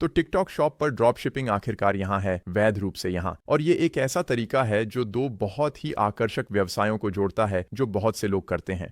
तो TikTok shop पर drop shipping आखिरकार यहाँ है, वैध रूप से यहाँ। और ये एक ऐसा तरीका है जो दो बहुत ही आकर्षक व्यवसायों को जोड़ता है जो बहुत से लोग करते हैं।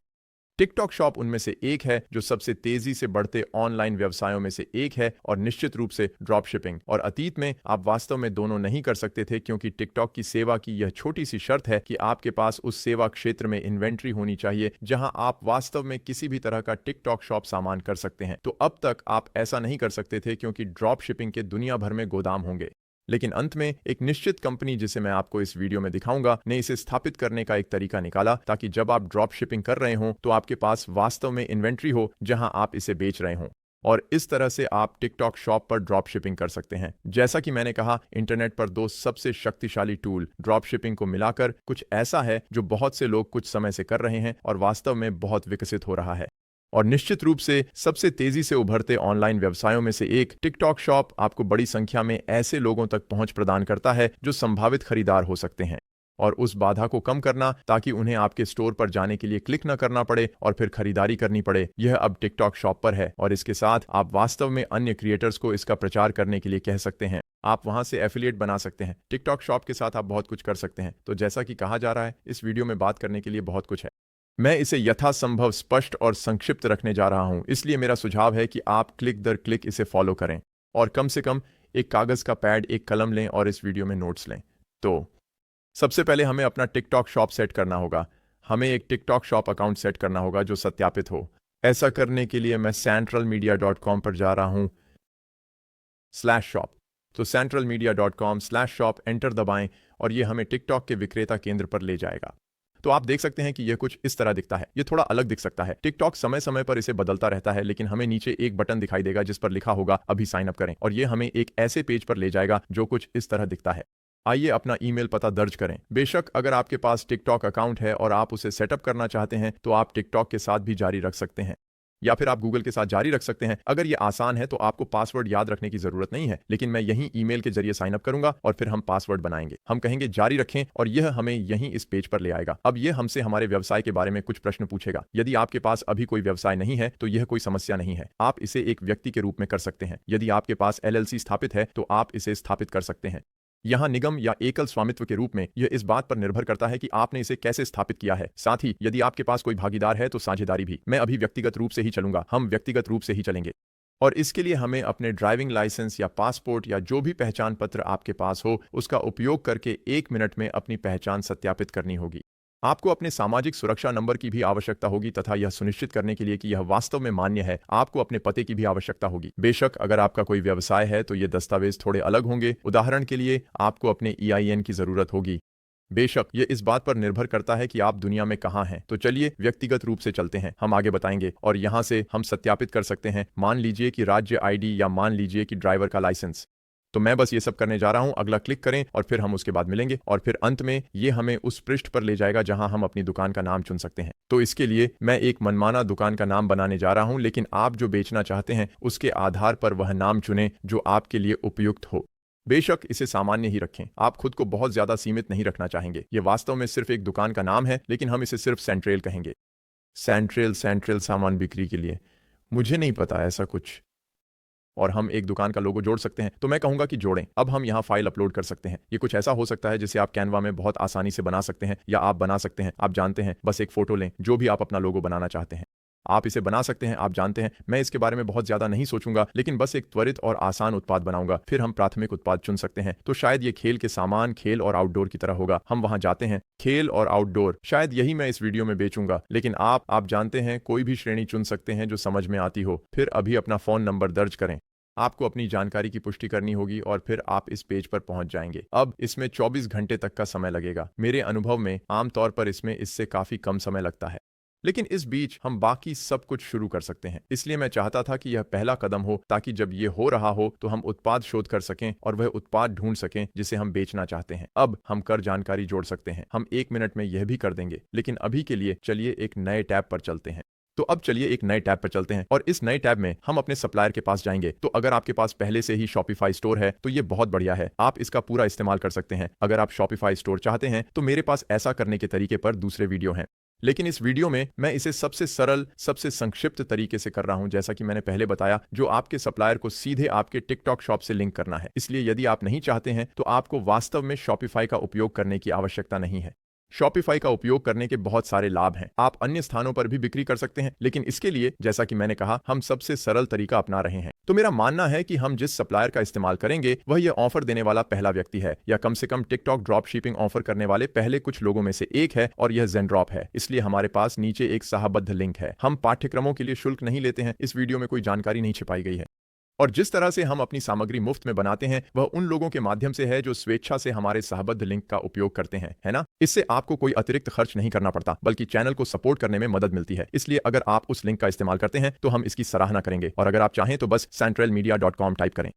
टिकटॉक शॉप उनमें से एक है जो सबसे तेजी से बढ़ते ऑनलाइन व्यवसायों में से एक है, और निश्चित रूप से ड्रॉप शिपिंग। और अतीत में आप वास्तव में दोनों नहीं कर सकते थे, क्योंकि टिकटॉक की सेवा की यह छोटी सी शर्त है कि आपके पास उस सेवा क्षेत्र में इन्वेंट्री होनी चाहिए जहां आप वास्तव में किसी भी तरह का टिकटॉक शॉप सामान कर सकते हैं। तो अब तक आप ऐसा नहीं कर सकते थे क्योंकि ड्रॉप शिपिंग के दुनिया भर में गोदाम होंगे। लेकिन अंत में एक निश्चित कंपनी, जिसे मैं आपको इस वीडियो में दिखाऊंगा, ने इसे स्थापित करने का एक तरीका निकाला ताकि जब आप ड्रॉप शिपिंग कर रहे हों तो आपके पास वास्तव में इन्वेंट्री हो जहां आप इसे बेच रहे हों। और इस तरह से आप टिकटॉक शॉप पर ड्रॉप शिपिंग कर सकते हैं। जैसा कि मैंने कहा, इंटरनेट पर दो सबसे शक्तिशाली टूल ड्रॉप शिपिंग को मिलाकर कुछ ऐसा है जो बहुत से लोग कुछ समय से कर रहे हैं और वास्तव में बहुत विकसित हो रहा है। और निश्चित रूप से सबसे तेजी से उभरते ऑनलाइन व्यवसायों में से एक टिकटॉक शॉप आपको बड़ी संख्या में ऐसे लोगों तक पहुंच प्रदान करता है जो संभावित खरीदार हो सकते हैं, और उस बाधा को कम करना ताकि उन्हें आपके स्टोर पर जाने के लिए क्लिक न करना पड़े और फिर खरीदारी करनी पड़े, यह अब टिकटॉक शॉप पर है। और इसके साथ आप वास्तव में अन्य क्रिएटर्स को इसका प्रचार करने के लिए कह सकते हैं। आप वहां से एफिलिएट बना सकते हैं। टिकटॉक शॉप के साथ आप बहुत कुछ कर सकते हैं। तो जैसा कि कहा जा रहा है, इस वीडियो में बात करने के लिए बहुत कुछ है। मैं इसे यथासंभव स्पष्ट और संक्षिप्त रखने जा रहा हूं, इसलिए मेरा सुझाव है कि आप क्लिक दर क्लिक इसे फॉलो करें और कम से कम एक कागज का पैड, एक कलम लें और इस वीडियो में नोट्स लें। तो सबसे पहले हमें अपना टिकटॉक शॉप सेट करना होगा। हमें एक टिकटॉक शॉप अकाउंट सेट करना होगा जो सत्यापित हो। ऐसा करने के लिए मैं centralmedia.com पर जा रहा हूं /shop। तो centralmedia.com/shop एंटर दबाएं और ये हमें टिकटॉक के विक्रेता केंद्र पर ले जाएगा। तो आप देख सकते हैं कि यह कुछ इस तरह दिखता है। यह थोड़ा अलग दिख सकता है। टिकटॉक समय समय पर इसे बदलता रहता है, लेकिन हमें नीचे एक बटन दिखाई देगा जिस पर लिखा होगा अभी साइन अप करें, और यह हमें एक ऐसे पेज पर ले जाएगा जो कुछ इस तरह दिखता है। आइए अपना ईमेल पता दर्ज करें। बेशक अगर आपके पास टिकटॉक अकाउंट है और आप उसे सेटअप करना चाहते हैं तो आप टिकटॉक के साथ भी जारी रख सकते हैं, या फिर आप गूगल के साथ जारी रख सकते हैं। अगर ये आसान है तो आपको पासवर्ड याद रखने की जरूरत नहीं है, लेकिन मैं यहीं ईमेल के जरिए साइन अप करूंगा और फिर हम पासवर्ड बनाएंगे। हम कहेंगे जारी रखें और यह हमें यहीं इस पेज पर ले आएगा। अब यह हमसे हमारे व्यवसाय के बारे में कुछ प्रश्न पूछेगा। यदि आपके पास अभी कोई व्यवसाय नहीं है तो यह कोई समस्या नहीं है। आप इसे एक व्यक्ति के रूप में कर सकते हैं। यदि आपके पास LLC स्थापित है तो आप इसे स्थापित कर सकते हैं। यहाँ निगम या एकल स्वामित्व के रूप में यह इस बात पर निर्भर करता है कि आपने इसे कैसे स्थापित किया है। साथ ही यदि आपके पास कोई भागीदार है तो साझेदारी भी। मैं अभी व्यक्तिगत रूप से ही चलूंगा। हम व्यक्तिगत रूप से ही चलेंगे। और इसके लिए हमें अपने ड्राइविंग लाइसेंस या पासपोर्ट या जो भी पहचान पत्र आपके पास हो उसका उपयोग करके 1 मिनट में अपनी पहचान सत्यापित करनी होगी। आपको अपने सामाजिक सुरक्षा नंबर की भी आवश्यकता होगी तथा यह सुनिश्चित करने के लिए कि यह वास्तव में मान्य है, आपको अपने पते की भी आवश्यकता होगी। बेशक अगर आपका कोई व्यवसाय है तो ये दस्तावेज थोड़े अलग होंगे। उदाहरण के लिए आपको अपने EIN की जरूरत होगी। बेशक यह इस बात पर निर्भर करता है कि आप दुनिया में कहाँ हैं। तो चलिए व्यक्तिगत रूप से चलते हैं। हम आगे बताएंगे और यहाँ से हम सत्यापित कर सकते हैं। मान लीजिए कि राज्य ID या मान लीजिए कि ड्राइवर का लाइसेंस। तो मैं बस ये सब करने जा रहा हूं। अगला क्लिक करें और फिर हम उसके बाद मिलेंगे, और फिर अंत में ये हमें उस पृष्ठ पर ले जाएगा जहां हम अपनी दुकान का नाम चुन सकते हैं। तो इसके लिए मैं एक मनमाना दुकान का नाम बनाने जा रहा हूं, लेकिन आप जो बेचना चाहते हैं उसके आधार पर वह नाम चुनें जो आपके लिए उपयुक्त हो। बेशक इसे सामान्य ही रखें। आप खुद को बहुत ज्यादा सीमित नहीं रखना चाहेंगे। ये वास्तव में सिर्फ एक दुकान का नाम है, लेकिन हम इसे सिर्फ सेंट्रल कहेंगे। सेंट्रल सामान बिक्री के लिए। मुझे नहीं पता ऐसा कुछ। और हम एक दुकान का लोगो जोड़ सकते हैं। तो मैं कहूंगा कि जोड़ें। अब हम यहाँ फाइल अपलोड कर सकते हैं। ये कुछ ऐसा हो सकता है जिसे आप कैनवा में बहुत आसानी से बना सकते हैं, या आप बना सकते हैं। आप जानते हैं, बस एक फोटो लें जो भी आप अपना लोगो बनाना चाहते हैं। आप इसे बना सकते हैं। आप जानते हैं, मैं इसके बारे में बहुत ज्यादा नहीं सोचूंगा, लेकिन बस एक त्वरित और आसान उत्पाद बनाऊंगा। फिर हम प्राथमिक उत्पाद चुन सकते हैं। तो शायद ये खेल के सामान, खेल और आउटडोर की तरह होगा। हम वहां जाते हैं, खेल और आउटडोर। शायद यही मैं इस वीडियो में बेचूंगा, लेकिन आप जानते हैं, कोई भी श्रेणी चुन सकते हैं जो समझ में आती हो। फिर अभी अपना फोन नंबर दर्ज करें। आपको अपनी जानकारी की पुष्टि करनी होगी और फिर आप इस पेज पर पहुंच जाएंगे। अब इसमें 24 घंटे तक का समय लगेगा। मेरे अनुभव में आमतौर पर इसमें इससे काफी कम समय लगता है, लेकिन इस बीच हम बाकी सब कुछ शुरू कर सकते हैं। इसलिए मैं चाहता था कि यह पहला कदम हो, ताकि जब ये हो रहा हो तो हम उत्पाद शोध कर सकें और वह उत्पाद ढूंढ सकें जिसे हम बेचना चाहते हैं। अब हम कर जानकारी जोड़ सकते हैं। हम 1 मिनट में यह भी कर देंगे, लेकिन अभी के लिए चलिए एक नए टैब पर चलते हैं। तो अब चलिए एक नए टैब पर चलते हैं और इस नए टैब में हम अपने सप्लायर के पास जाएंगे। तो अगर आपके पास पहले से ही शॉपिफाई स्टोर है तो ये बहुत बढ़िया है। आप इसका पूरा इस्तेमाल कर सकते हैं। अगर आप शॉपिफाई स्टोर चाहते हैं तो मेरे पास ऐसा करने के तरीके पर दूसरे वीडियो हैं। लेकिन इस वीडियो में मैं इसे सबसे सरल, सबसे संक्षिप्त तरीके से कर रहा हूं, जैसा कि मैंने पहले बताया, जो आपके सप्लायर को सीधे आपके टिकटॉक शॉप से लिंक करना है। इसलिए यदि आप नहीं चाहते हैं तो आपको वास्तव में शॉपिफाई का उपयोग करने की आवश्यकता नहीं है। शॉपिफाई का उपयोग करने के बहुत सारे लाभ हैं। आप अन्य स्थानों पर भी बिक्री कर सकते हैं, लेकिन इसके लिए, जैसा कि मैंने कहा, हम सबसे सरल तरीका अपना रहे हैं। तो मेरा मानना है कि हम जिस सप्लायर का इस्तेमाल करेंगे वह यह ऑफर देने वाला पहला व्यक्ति है, या कम से कम टिकटॉक ड्रॉप शिपिंग ऑफर करने वाले पहले कुछ लोगों में से एक है, और यह ज़ेनड्रॉप है। इसलिए हमारे पास नीचे एक साहबद्ध लिंक है। हम पाठ्यक्रमों के लिए शुल्क नहीं लेते हैं। इस वीडियो में कोई जानकारी नहीं छिपाई गई है। और जिस तरह से हम अपनी सामग्री मुफ्त में बनाते हैं वह उन लोगों के माध्यम से है जो स्वेच्छा से हमारे साहबद्ध लिंक का उपयोग करते हैं, है ना? इससे आपको कोई अतिरिक्त खर्च नहीं करना पड़ता, बल्कि चैनल को सपोर्ट करने में मदद मिलती है। इसलिए अगर आप उस लिंक का इस्तेमाल करते हैं तो हम इसकी सराहना करेंगे। और अगर आप चाहें तो बस centralmedia.com टाइप करें,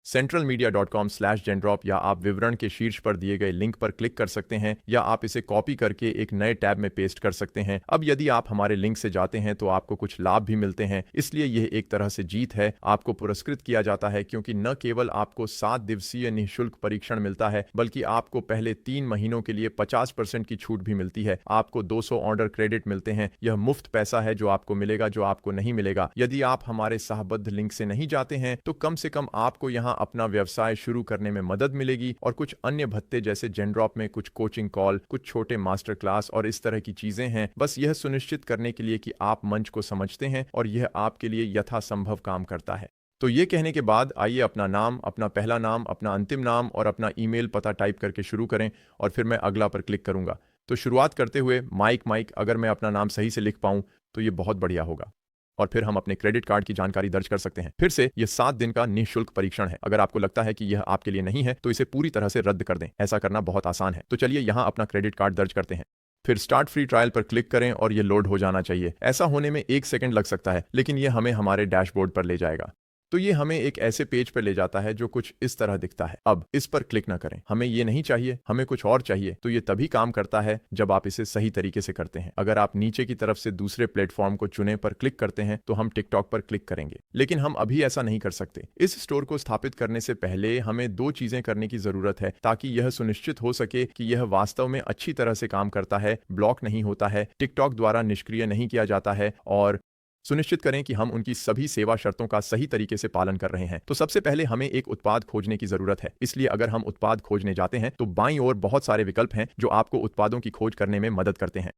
centralmedia.com/gendrop, या आप विवरण के शीर्ष पर दिए गए लिंक पर क्लिक कर सकते हैं, या आप इसे कॉपी करके एक नए टैब में पेस्ट कर सकते हैं। अब यदि आप हमारे लिंक से जाते हैं तो आपको कुछ लाभ भी मिलते हैं, इसलिए यह एक तरह से जीत है। आपको पुरस्कृत किया जाता है क्योंकि न केवल आपको 7 दिवसीय निःशुल्क परीक्षण मिलता है, बल्कि आपको पहले 3 महीनों के लिए 50% की छूट भी मिलती है। आपको 200 ऑर्डर क्रेडिट मिलते हैं। यह मुफ्त पैसा है जो आपको मिलेगा, जो आपको नहीं मिलेगा यदि आप हमारे साहबद्ध लिंक से नहीं जाते हैं। तो कम से कम आपको यहाँ अपना व्यवसाय शुरू करने में मदद मिलेगी, और कुछ अन्य भत्ते जैसे ज़ेनड्रॉप में कुछ कोचिंग कॉल, कुछ छोटे मास्टर क्लास और इस तरह की चीजें हैं, बस यह सुनिश्चित करने के लिए कि आप मंच को समझते हैं और यह आपके लिए यथासंभव काम करता है। तो ये कहने के बाद आइए अपना नाम, अपना पहला नाम, अपना अंतिम नाम और अपना ईमेल पता टाइप करके शुरू करें, और फिर मैं अगला पर क्लिक करूंगा। तो शुरुआत करते हुए माइक, अगर मैं अपना नाम सही से लिख पाऊं तो ये बहुत बढ़िया होगा। और फिर हम अपने क्रेडिट कार्ड की जानकारी दर्ज कर सकते हैं। फिर से यह 7 दिन का निःशुल्क परीक्षण है। अगर आपको लगता है कि यह आपके लिए नहीं है तो इसे पूरी तरह से रद्द कर दें। ऐसा करना बहुत आसान है। तो चलिए यहां अपना क्रेडिट कार्ड दर्ज करते हैं। फिर स्टार्ट फ्री ट्रायल पर क्लिक करें और यह लोड हो जाना चाहिए। ऐसा होने में 1 सेकंड लग सकता है, लेकिन यह हमें हमारे डैशबोर्ड पर ले जाएगा। तो ये हमें एक ऐसे पेज पर ले जाता है जो कुछ इस तरह दिखता है। अब इस पर क्लिक ना करें, हमें ये नहीं चाहिए, हमें कुछ और चाहिए। तो ये तभी काम करता है जब आप इसे सही तरीके से करते हैं। अगर आप नीचे की तरफ से दूसरे प्लेटफॉर्म को चुने पर क्लिक करते हैं तो हम टिकटॉक पर क्लिक करेंगे, लेकिन हम अभी ऐसा नहीं कर सकते। इस स्टोर को स्थापित करने से पहले हमें 2 चीजें करने की जरूरत है ताकि यह सुनिश्चित हो सके कि यह वास्तव में अच्छी तरह से काम करता है, ब्लॉक नहीं होता है, टिकटॉक द्वारा निष्क्रिय नहीं किया जाता है, और सुनिश्चित करें कि हम उनकी सभी सेवा शर्तों का सही तरीके से पालन कर रहे हैं। तो सबसे पहले हमें एक उत्पाद खोजने की जरूरत है। इसलिए अगर हम उत्पाद खोजने जाते हैं तो बाईं ओर बहुत सारे विकल्प हैं जो आपको उत्पादों की खोज करने में मदद करते हैं।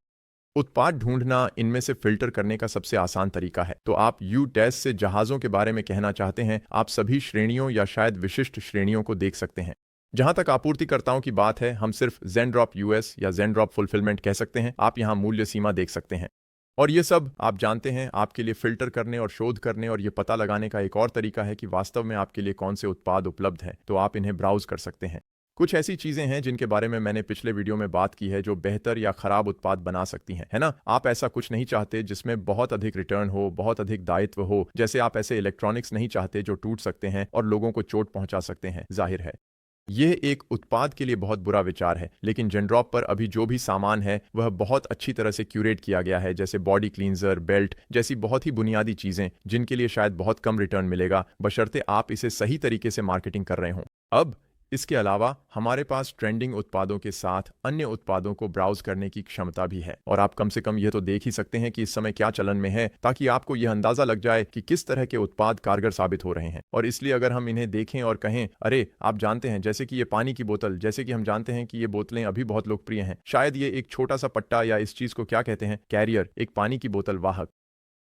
उत्पाद ढूंढना इनमें से फिल्टर करने का सबसे आसान तरीका है। तो आप यूटेस से जहाजों के बारे में कहना चाहते हैं, आप सभी श्रेणियों या शायद विशिष्ट श्रेणियों को देख सकते हैं। जहां तक आपूर्तिकर्ताओं की बात है, हम सिर्फ ज़ेनड्रॉप यूएस या ज़ेनड्रॉप फुलफिलमेंट कह सकते हैं। आप यहां मूल्य सीमा देख सकते हैं। और ये सब आप जानते हैं आपके लिए फिल्टर करने और शोध करने और ये पता लगाने का एक और तरीका है कि वास्तव में आपके लिए कौन से उत्पाद उपलब्ध हैं। तो आप इन्हें ब्राउज कर सकते हैं। कुछ ऐसी चीजें हैं जिनके बारे में मैंने पिछले वीडियो में बात की है जो बेहतर या खराब उत्पाद बना सकती हैं, है ना? आप ऐसा कुछ नहीं चाहते जिसमें बहुत अधिक रिटर्न हो, बहुत अधिक दायित्व हो। जैसे आप ऐसे इलेक्ट्रॉनिक्स नहीं चाहते जो टूट सकते हैं और लोगों को चोट पहुंचा सकते हैं। जाहिर है यह एक उत्पाद के लिए बहुत बुरा विचार है, लेकिन ज़ेनड्रॉप पर अभी जो भी सामान है वह बहुत अच्छी तरह से क्यूरेट किया गया है, जैसे बॉडी क्लींजर, बेल्ट जैसी बहुत ही बुनियादी चीजें जिनके लिए शायद बहुत कम रिटर्न मिलेगा, बशर्ते आप इसे सही तरीके से मार्केटिंग कर रहे हों। अब इसके अलावा हमारे पास ट्रेंडिंग उत्पादों के साथ अन्य उत्पादों को ब्राउज करने की क्षमता भी है, और आप कम से कम यह तो देख ही सकते हैं कि इस समय क्या चलन में है, ताकि आपको यह अंदाजा लग जाए कि किस तरह के उत्पाद कारगर साबित हो रहे हैं। और इसलिए अगर हम इन्हें देखें और कहें, अरे आप जानते हैं, जैसे कि ये पानी की बोतल, जैसे कि हम जानते हैं कि ये बोतलें अभी बहुत लोकप्रिय हैं। शायद ये एक छोटा सा पट्टा, या इस चीज को क्या कहते हैं, कैरियर, एक पानी की बोतल वाहक,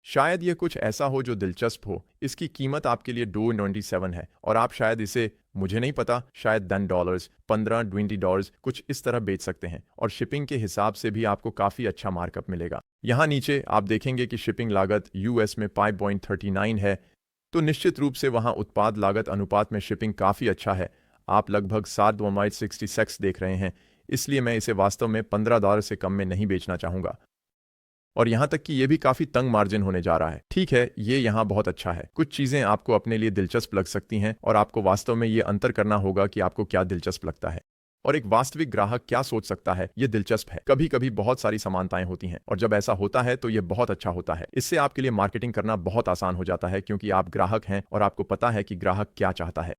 शायद ये कुछ ऐसा हो जो दिलचस्प हो। इसकी कीमत आपके लिए $2.97 है, और आप शायद इसे, मुझे नहीं पता, शायद $10, $15-20 कुछ इस तरह बेच सकते हैं, और शिपिंग के हिसाब से भी आपको काफ़ी अच्छा मार्कअप मिलेगा। यहाँ नीचे आप देखेंगे कि शिपिंग लागत यूएस में 5.39 है, तो निश्चित रूप से वहाँ उत्पाद लागत अनुपात में शिपिंग काफ़ी अच्छा है। आप लगभग 7.66 देख रहे हैं, इसलिए मैं इसे वास्तव में $15 से कम में नहीं बेचना चाहूँगा। और यहां तक कि यह भी काफी तंग मार्जिन होने जा रहा है। ठीक है, ये यहां बहुत अच्छा है। कुछ चीजें आपको अपने लिए दिलचस्प लग सकती हैं, और आपको वास्तव में ये अंतर करना होगा कि आपको क्या दिलचस्प लगता है और एक वास्तविक ग्राहक क्या सोच सकता है। ये दिलचस्प है। कभी कभी बहुत सारी समानताएं होती हैं, और जब ऐसा होता है तो ये बहुत अच्छा होता है। इससे आपके लिए मार्केटिंग करना बहुत आसान हो जाता है, क्योंकि आप ग्राहक हैं और आपको पता है कि ग्राहक क्या चाहता है।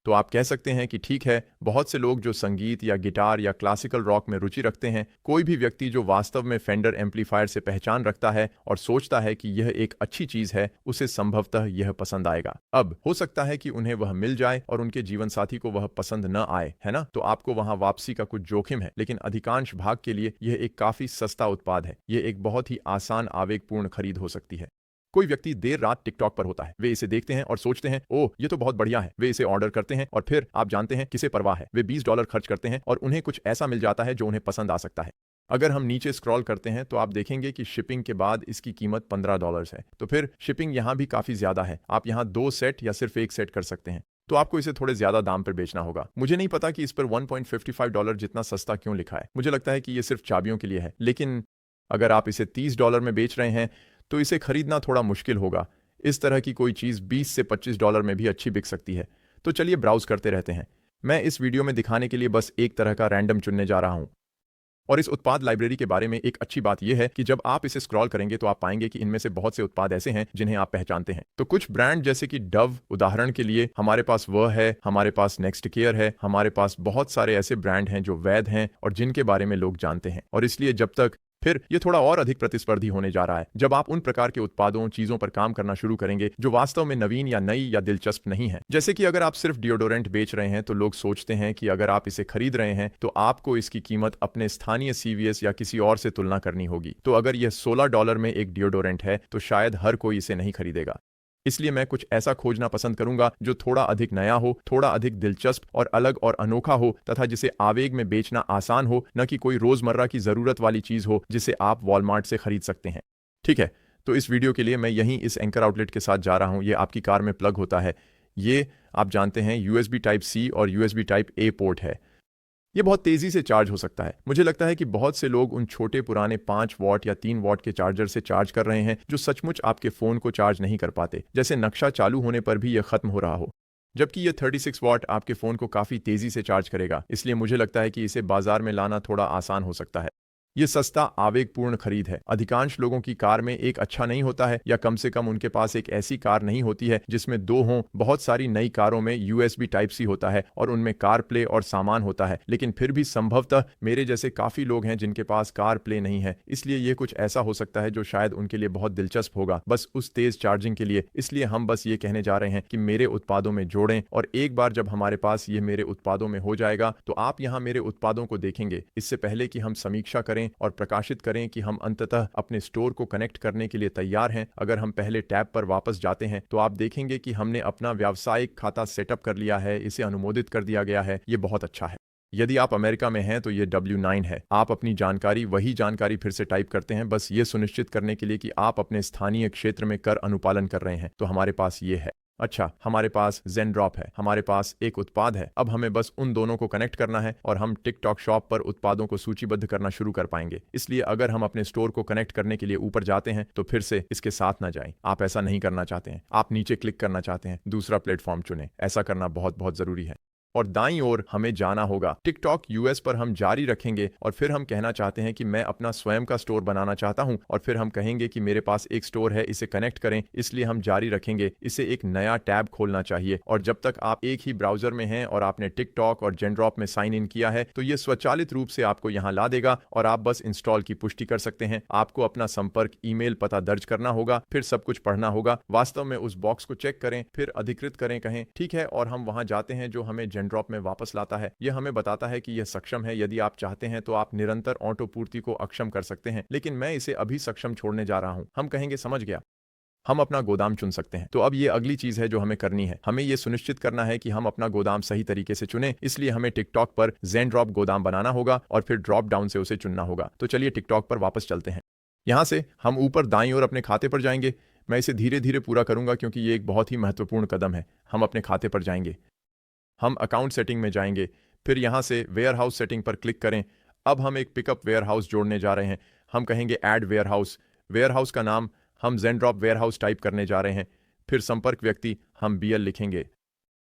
तो आप कह सकते हैं कि ठीक है, बहुत से लोग जो संगीत या गिटार या क्लासिकल रॉक में रुचि रखते हैं, कोई भी व्यक्ति जो वास्तव में फेंडर एम्पलीफायर से पहचान रखता है और सोचता है कि यह एक अच्छी चीज है, उसे संभवतः यह पसंद आएगा। अब हो सकता है कि उन्हें वह मिल जाए और उनके जीवन साथी को वह पसंद न आए, है ना? तो आपको वहां वापसी का कुछ जोखिम है, लेकिन अधिकांश भाग के लिए यह एक काफी सस्ता उत्पाद है। यह एक बहुत ही आसान आवेगपूर्ण खरीद हो सकती है। कोई व्यक्ति देर रात टिकटॉक पर होता है, वे इसे देखते हैं और सोचते हैं, ओह ये तो बहुत बढ़िया है। वे इसे ऑर्डर करते हैं और फिर आप जानते हैं किसे परवाह है, वे $20 खर्च करते हैं और उन्हें कुछ ऐसा मिल जाता है जो उन्हें पसंद आ सकता है। अगर हम नीचे स्क्रॉल करते हैं तो आप देखेंगे कि शिपिंग के बाद इसकी कीमत $15 है। तो फिर शिपिंग यहाँ भी काफी ज्यादा है। आप यहाँ 2 सेट या सिर्फ 1 सेट कर सकते हैं, तो आपको इसे थोड़े ज्यादा दाम पर बेचना होगा। मुझे नहीं पता कि इस पर $1.55 जितना सस्ता क्यों लिखा है। मुझे लगता है कि यह सिर्फ चाबियों के लिए है, लेकिन अगर आप इसे $30 में बेच रहे हैं तो इसे खरीदना थोड़ा मुश्किल होगा। इस तरह की कोई चीज़ $20 से $25 में भी अच्छी बिक सकती है। तो चलिए ब्राउज करते रहते हैं। मैं इस वीडियो में दिखाने के लिए बस एक तरह का रैंडम चुनने जा रहा हूं। और इस उत्पाद लाइब्रेरी के बारे में एक अच्छी बात यह है कि जब आप इसे स्क्रॉल करेंगे तो आप पाएंगे कि इनमें से बहुत से उत्पाद ऐसे हैं जिन्हें आप पहचानते हैं। तो कुछ ब्रांड जैसे कि डव, उदाहरण के लिए हमारे पास वह है, हमारे पास नेक्स्ट केयर है, हमारे पास बहुत सारे ऐसे ब्रांड हैं जो वैध हैं और जिनके बारे में लोग जानते हैं। और इसलिए जब तक फिर ये थोड़ा और अधिक प्रतिस्पर्धी होने जा रहा है जब आप उन प्रकार के उत्पादों, चीजों पर काम करना शुरू करेंगे जो वास्तव में नवीन या नई या दिलचस्प नहीं है। जैसे कि अगर आप सिर्फ डिओडोरेंट बेच रहे हैं तो लोग सोचते हैं कि अगर आप इसे खरीद रहे हैं तो आपको इसकी कीमत अपने स्थानीय CVS या किसी और से तुलना करनी होगी। तो अगर यह $16 में एक डिओडोरेंट है तो शायद हर कोई इसे नहीं खरीदेगा। इसलिए मैं कुछ ऐसा खोजना पसंद करूंगा जो थोड़ा अधिक नया हो, थोड़ा अधिक दिलचस्प और अलग और अनोखा हो, तथा जिसे आवेग में बेचना आसान हो, न कि कोई रोजमर्रा की जरूरत वाली चीज हो जिसे आप वॉलमार्ट से खरीद सकते हैं। ठीक है, तो इस वीडियो के लिए मैं यहीं इस एंकर आउटलेट के साथ जा रहा हूं। ये आपकी कार में प्लग होता है। ये आप जानते हैं USB Type-C और USB Type-A पोर्ट है। ये बहुत तेजी से चार्ज हो सकता है। मुझे लगता है कि बहुत से लोग उन छोटे पुराने 5 वॉट या 3 वॉट के चार्जर से चार्ज कर रहे हैं जो सचमुच आपके फोन को चार्ज नहीं कर पाते, जैसे नक्शा चालू होने पर भी यह खत्म हो रहा हो। जबकि यह 36 वॉट आपके फोन को काफी तेजी से चार्ज करेगा। इसलिए मुझे लगता है कि इसे बाजार में लाना थोड़ा आसान हो सकता है। ये सस्ता आवेगपूर्ण खरीद है। अधिकांश लोगों की कार में एक अच्छा नहीं होता है, या कम से कम उनके पास एक ऐसी कार नहीं होती है जिसमें 2 हों। बहुत सारी नई कारों में USB Type-C होता है और उनमें कार प्ले और सामान होता है, लेकिन फिर भी संभवतः मेरे जैसे काफी लोग हैं जिनके पास कार प्ले नहीं है। इसलिए ये कुछ ऐसा हो सकता है जो शायद उनके लिए बहुत दिलचस्प होगा, बस उस तेज चार्जिंग के लिए। इसलिए हम बस ये कहने जा रहे हैं कि मेरे उत्पादों में जोड़ें, और एक बार जब हमारे पास ये मेरे उत्पादों में हो जाएगा तो आप यहाँ मेरे उत्पादों को देखेंगे। इससे पहले कि हम समीक्षा करें और प्रकाशित करें कि हम अंततः अपने स्टोर को कनेक्ट करने के लिए तैयार हैं, अगर हम पहले टैब पर वापस जाते हैं तो आप देखेंगे कि हमने अपना व्यावसायिक खाता सेटअप कर लिया है, इसे अनुमोदित कर दिया गया है। ये बहुत अच्छा है। यदि आप अमेरिका में हैं तो ये W9 है। आप अपनी जानकारी, वही जानकारी फिर से टाइप करते हैं, बस ये सुनिश्चित करने के लिए कि आप अपने स्थानीय क्षेत्र में कर अनुपालन कर रहे हैं। तो हमारे पास ये है। अच्छा, हमारे पास ZenDrop है, हमारे पास एक उत्पाद है। अब हमें बस उन दोनों को कनेक्ट करना है और हम टिकटॉक शॉप पर उत्पादों को सूचीबद्ध करना शुरू कर पाएंगे। इसलिए अगर हम अपने स्टोर को कनेक्ट करने के लिए ऊपर जाते हैं तो फिर से इसके साथ ना जाएं। आप ऐसा नहीं करना चाहते हैं, आप नीचे क्लिक करना चाहते हैं, दूसरा प्लेटफॉर्म चुनें। ऐसा करना बहुत बहुत जरूरी है। और दाईं ओर हमें जाना होगा। टिकटॉक US पर हम जारी रखेंगे और फिर हम कहना चाहते हैं कि मैं अपना स्वयं का स्टोर बनाना चाहता हूं, और फिर हम कहेंगे कि मेरे पास एक स्टोर है, इसे कनेक्ट करें। इसलिए हम जारी रखेंगे। इसे एक नया टैब खोलना चाहिए, और जब तक आप एक ही ब्राउजर में हैं और आपने टिकटॉक और ZenDrop में साइन इन किया है तो ये स्वचालित रूप से आपको यहां ला देगा और आप बस इंस्टॉल की पुष्टि कर सकते हैं। आपको अपना संपर्क, ईमेल पता दर्ज करना होगा, फिर सब कुछ पढ़ना होगा। वास्तव में उस बॉक्स को चेक करें, फिर अधिकृत करें, कहें ठीक है, और हम वहां जाते हैं जो हमें ZenDrop में वापस लाता है। यह हमें बताता है कि यह सक्षम है। यदि आप चाहते हैं तो आप निरंतर ऑटो पूर्ति को अक्षम कर सकते हैं, लेकिन मैं इसे अभी सक्षम छोड़ने जा रहा हूं। हम कहेंगे समझ गया। हम अपना गोदाम चुन सकते हैं। तो अब ये अगली चीज है जो हमें करनी है। हमें यह सुनिश्चित करना है कि हम अपना गोदाम सही तरीके से चुनें। इसलिए हमें टिकटॉक पर ZenDrop गोदाम बनाना होगा और फिर ड्रॉप डाउन से उसे चुनना होगा। तो चलिए टिकटॉक पर वापस चलते हैं। यहां से हम ऊपर दाईं ओर अपने खाते पर जाएंगे। मैं इसे धीरे धीरे पूरा करूंगा क्योंकि ये एक बहुत ही महत्वपूर्ण कदम है। हम अपने खाते पर जाएंगे, हम अकाउंट सेटिंग में जाएंगे, फिर यहां से वेयरहाउस सेटिंग पर क्लिक करें। अब हम एक पिकअप वेयरहाउस जोड़ने जा रहे हैं। हम कहेंगे ऐड वेयरहाउस। वेयरहाउस का नाम हम ZenDrop वेयरहाउस टाइप करने जा रहे हैं। फिर संपर्क व्यक्ति हम BL लिखेंगे।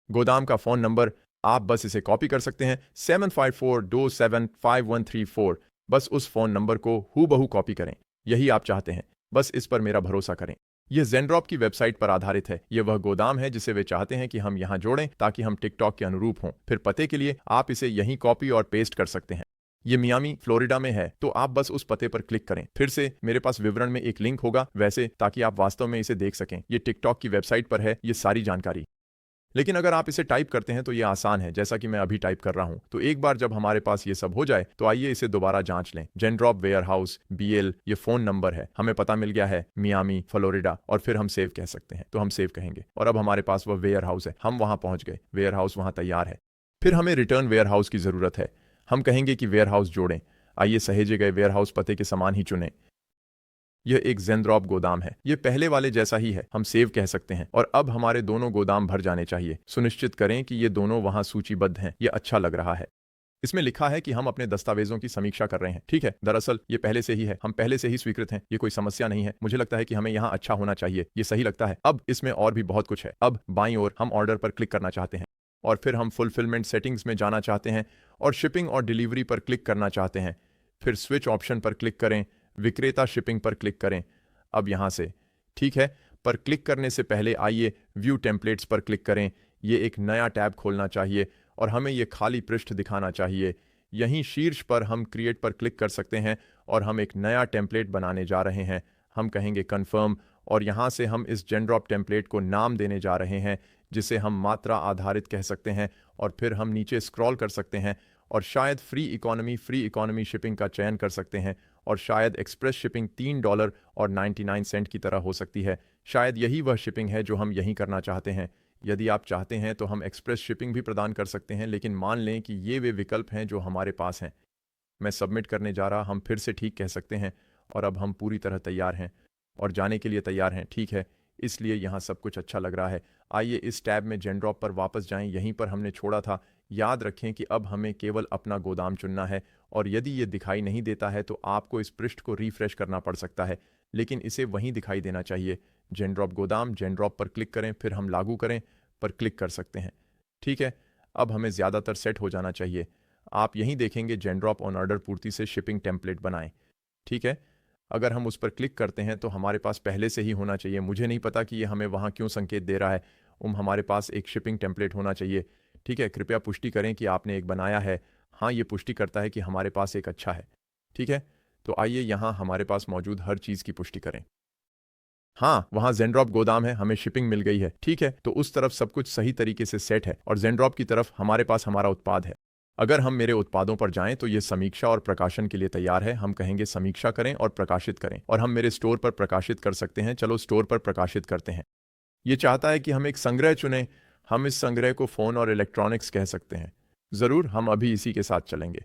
गोदाम का फोन नंबर आप बस इसे कॉपी कर सकते हैं, 754275134। बस उस फोन नंबर को हूबहू कॉपी करें। यही आप चाहते हैं, बस इस पर मेरा भरोसा करें। यह ज़ेनड्रॉप की वेबसाइट पर आधारित है। यह वह गोदाम है जिसे वे चाहते हैं कि हम यहाँ जोड़ें ताकि हम टिकटॉक के अनुरूप हों। फिर पते के लिए आप इसे यहीं कॉपी और पेस्ट कर सकते हैं। ये मियामी, फ्लोरिडा में है, तो आप बस उस पते पर क्लिक करें। फिर से मेरे पास विवरण में एक लिंक होगा वैसे, ताकि आप वास्तव में इसे देख सकें। ये टिकटॉक की वेबसाइट पर है ये सारी जानकारी। लेकिन अगर आप इसे टाइप करते हैं तो ये आसान है, जैसा कि मैं अभी टाइप कर रहा हूं। तो एक बार जब हमारे पास ये सब हो जाए तो आइए इसे दोबारा जांच लें। ज़ेनड्रॉप वेयरहाउस BL, ये फोन नंबर है, हमें पता मिल गया है मियामी, फ्लोरिडा, और फिर हम सेव कह सकते हैं, तो हम सेव कहेंगे और अब हमारे पास वह वेयरहाउस है। हम वहां पहुंच गए, वेयरहाउस वहां तैयार है। फिर हमें रिटर्न वेयरहाउस की जरूरत है। हम कहेंगे कि वेयरहाउस जोड़ें। आइए सहेजे गए वेयरहाउस पते के समान ही चुनें। यह एक ज़ेनड्रॉप गोदाम है, यह पहले वाले जैसा ही है, हम सेव कह सकते हैं। और अब हमारे दोनों गोदाम भर जाने चाहिए। सुनिश्चित करें कि ये दोनों वहां सूचीबद्ध हैं। यह अच्छा लग रहा है। इसमें लिखा है कि हम अपने दस्तावेजों की समीक्षा कर रहे हैं। ठीक है, दरअसल ये पहले से ही है, हम पहले से ही स्वीकृत हैं, ये कोई समस्या नहीं है। मुझे लगता है कि हमें यहाँ अच्छा होना चाहिए, ये सही लगता है। अब इसमें और भी बहुत कुछ है। अब बाईं ओर हम ऑर्डर पर क्लिक करना चाहते हैं और फिर हम फुलफिलमेंट सेटिंग्स में जाना चाहते हैं और शिपिंग और डिलीवरी पर क्लिक करना चाहते हैं। फिर स्विच ऑप्शन पर क्लिक करें, विक्रेता शिपिंग पर क्लिक करें। अब यहाँ से ठीक है पर क्लिक करने से पहले आइए व्यू टेम्पलेट्स पर क्लिक करें। ये एक नया टैब खोलना चाहिए और हमें ये खाली पृष्ठ दिखाना चाहिए। यहीं शीर्ष पर हम क्रिएट पर क्लिक कर सकते हैं और हम एक नया टेम्पलेट बनाने जा रहे हैं। हम कहेंगे कन्फर्म और यहाँ से हम इस ज़ेनड्रॉप टेम्पलेट को नाम देने जा रहे हैं, जिसे हम मात्रा आधारित कह सकते हैं। और फिर हम नीचे स्क्रॉल कर सकते हैं और शायद फ्री इकोनॉमी शिपिंग का चयन कर सकते हैं और शायद एक्सप्रेस शिपिंग $3.99 की तरह हो सकती है। शायद यही वह शिपिंग है जो हम यहीं करना चाहते हैं। यदि आप चाहते हैं तो हम एक्सप्रेस शिपिंग भी प्रदान कर सकते हैं, लेकिन मान लें कि ये वे विकल्प हैं जो हमारे पास हैं। मैं सबमिट करने जा रहा, हम फिर से ठीक कह सकते हैं और अब हम पूरी तरह तैयार हैं और जाने के लिए तैयार हैं। ठीक है, इसलिए यहाँ सब कुछ अच्छा लग रहा है। आइए इस टैब में ज़ेनड्रॉप पर वापस जाएं, यहीं पर हमने छोड़ा था। याद रखें कि अब हमें केवल अपना गोदाम चुनना है और यदि ये दिखाई नहीं देता है तो आपको इस पृष्ठ को रिफ्रेश करना पड़ सकता है, लेकिन इसे वहीं दिखाई देना चाहिए। ज़ेनड्रॉप गोदाम, ज़ेनड्रॉप पर क्लिक करें, फिर हम लागू करें पर क्लिक कर सकते हैं। ठीक है, अब हमें ज़्यादातर सेट हो जाना चाहिए। आप यहीं देखेंगे ज़ेनड्रॉप ऑन ऑर्डर पूर्ति से शिपिंग टेम्पलेट बनाएं। ठीक है, अगर हम उस पर क्लिक करते हैं तो हमारे पास पहले से ही होना चाहिए। मुझे नहीं पता कि ये हमें वहाँ क्यों संकेत दे रहा है। हमारे पास एक शिपिंग टेम्पलेट होना चाहिए। ठीक है, कृपया पुष्टि करें कि आपने एक बनाया है। हाँ, ये पुष्टि करता है कि हमारे पास एक अच्छा है। ठीक है, तो आइए यहाँ हमारे पास मौजूद हर चीज़ की पुष्टि करें। हाँ, वहाँ ज़ेनड्रॉप गोदाम है, हमें शिपिंग मिल गई है। ठीक है, तो उस तरफ सब कुछ सही तरीके से सेट है और ज़ेनड्रॉप की तरफ हमारे पास हमारा उत्पाद है। अगर हम मेरे उत्पादों पर जाएं तो ये समीक्षा और प्रकाशन के लिए तैयार है। हम कहेंगे समीक्षा करें और प्रकाशित करें और हम मेरे स्टोर पर प्रकाशित कर सकते हैं। चलो स्टोर पर प्रकाशित करते हैं। ये चाहता है कि हम एक संग्रह चुनें। हम इस संग्रह को फ़ोन और इलेक्ट्रॉनिक्स कह सकते हैं। ज़रूर, हम अभी इसी के साथ चलेंगे।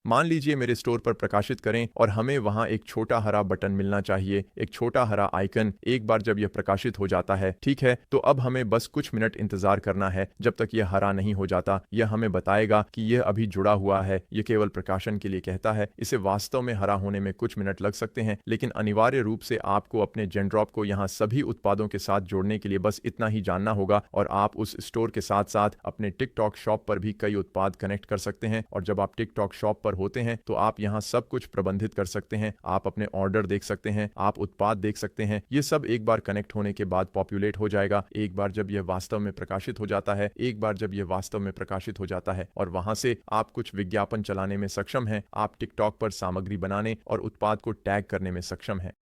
मान लीजिए मेरे स्टोर पर प्रकाशित करें और हमें वहां एक छोटा हरा बटन मिलना चाहिए, एक छोटा हरा आइकन। एक बार जब यह प्रकाशित हो जाता है, ठीक है, तो अब हमें बस कुछ मिनट इंतजार करना है जब तक यह हरा नहीं हो जाता। यह हमें बताएगा कि यह अभी जुड़ा हुआ है। यह केवल प्रकाशन के लिए कहता है। इसे वास्तव में हरा होने में कुछ मिनट लग सकते हैं, लेकिन अनिवार्य रूप से आपको अपने ज़ेनड्रॉप को यहाँ सभी उत्पादों के साथ जोड़ने के लिए बस इतना ही जानना होगा और आप उस स्टोर के साथ साथ अपने टिकटॉक शॉप पर भी कई उत्पाद कनेक्ट कर सकते हैं। और जब आप टिकटॉक शॉप पर होते हैं तो आप यहां सब कुछ प्रबंधित कर सकते हैं। आप अपने ऑर्डर देख सकते हैं, आप उत्पाद देख सकते हैं। ये सब एक बार कनेक्ट होने के बाद पॉपुलेट हो जाएगा। एक बार जब यह वास्तव में प्रकाशित हो जाता है, एक बार जब यह वास्तव में प्रकाशित हो जाता है और वहां से आप कुछ विज्ञापन चलाने में सक्षम हैं। आप टिकटॉक पर सामग्री बनाने और उत्पाद को टैग करने में सक्षम हैं।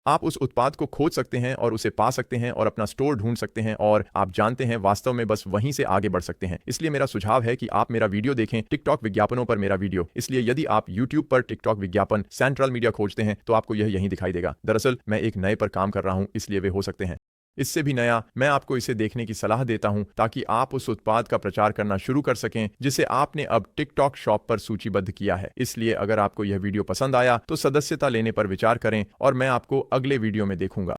आप उस उत्पाद को खोज सकते हैं और उसे पा सकते हैं और अपना स्टोर ढूंढ सकते हैं और आप जानते हैं वास्तव में बस वहीं से आगे बढ़ सकते हैं। इसलिए मेरा सुझाव है कि आप मेरा वीडियो देखें, टिकटॉक विज्ञापनों पर मेरा वीडियो। इसलिए यदि आप YouTube पर टिकटॉक विज्ञापन सेंट्रल मीडिया खोजते हैं तो आपको यह यहीं दिखाई देगा। दरअसल मैं एक नए पर काम कर रहा हूं, इसलिए वे हो सकते हैं इससे भी नया। मैं आपको इसे देखने की सलाह देता हूं ताकि आप उस उत्पाद का प्रचार करना शुरू कर सकें जिसे आपने अब टिकटॉक शॉप पर सूचीबद्ध किया है। इसलिए अगर आपको यह वीडियो पसंद आया तो सदस्यता लेने पर विचार करें और मैं आपको अगले वीडियो में देखूंगा।